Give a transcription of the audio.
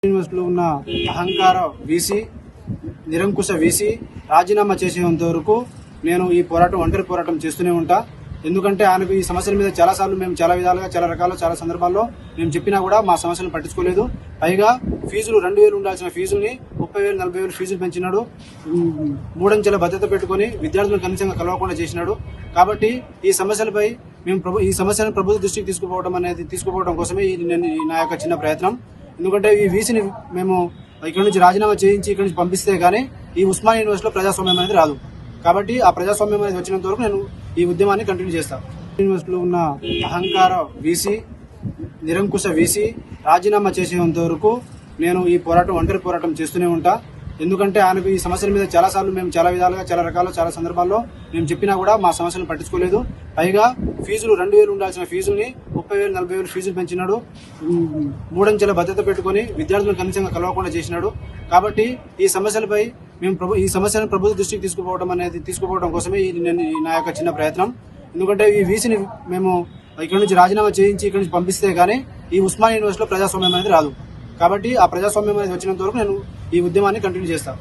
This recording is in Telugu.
యూనివర్సిటీలో ఉన్న అహంకార వీసీ నిరంకుశ వీసీ రాజీనామా చేసేంత వరకు నేను ఈ ఒంటరి పోరాటం చేస్తూనే ఉంటా. ఎందుకంటే ఆయనకు ఈ సమస్యల మీద చాలాసార్లు మేము చాలా విధాలుగా చాలా సందర్భాల్లో మేము చెప్పినా కూడా మా సమస్యలను పట్టించుకోలేదు. పైగా ఫీజులు 2,000 ఉండాల్సిన ఫీజుల్ని 30,000 40,000 ఫీజులు పెంచినాడు. 3 అంచెల భద్రత పెట్టుకుని విద్యార్థులను కనీసంగా కలవకుండా చేసినాడు. కాబట్టి ఈ సమస్యలపై ఈ సమస్యలను ప్రభుత్వ దృష్టికి తీసుకుపోవడం కోసమే నా యొక్క చిన్న ప్రయత్నం. ఎందుకంటే ఈ వీసీని మేము ఇక్కడ నుంచి రాజీనామా చేయించి ఇక్కడ నుంచి పంపిస్తే గానీ ఈ ఉస్మానియా యూనివర్సిటీలో ప్రజాస్వామ్యం అనేది రాదు. కాబట్టి ఆ ప్రజాస్వామ్యం అనేది వచ్చినంత వరకు నేను ఈ ఉద్యమాన్ని కంటిన్యూ చేస్తాను. యూనివర్సిటీలో ఉన్న అహంకార వీసీ నిరంకుశ వీసీ రాజీనామా చేసేంత వరకు నేను ఈ ఒంటరి పోరాటం చేస్తూనే ఉంటా. ఎందుకంటే ఆయనకు ఈ సమస్యల మీద చాలాసార్లు మేము చాలా విధాలుగా చాలా సందర్భాల్లో మేము చెప్పినా కూడా మా సమస్యలను పట్టించుకోలేదు. పైగా ఫీజులు 2,000 ఉండాల్సిన ఫీజుల్ని 30,000 40,000 ఫీజులు పెంచినాడు. 3 అంచెల భద్రత పెట్టుకుని విద్యార్థులను కనీసంగా కలవకుండా చేసినాడు. కాబట్టి ఈ సమస్యలపై ఈ సమస్యలను ప్రభుత్వ దృష్టికి తీసుకుపోవడం కోసమే నా యొక్క చిన్న ప్రయత్నం. ఎందుకంటే ఈ వీసీని మేము ఇక్కడ నుంచి రాజీనామా చేయించి ఇక్కడ నుంచి పంపిస్తే గానీ ఈ ఉస్మానియా యూనివర్సిటీలో ప్రజాస్వామ్యం అనేది రాదు. కాబట్టి ఆ ప్రజాస్వామ్యం అనేది వచ్చినంత వరకు నేను ఈ ఉద్యమాన్ని కంటిన్యూ చేస్తాను.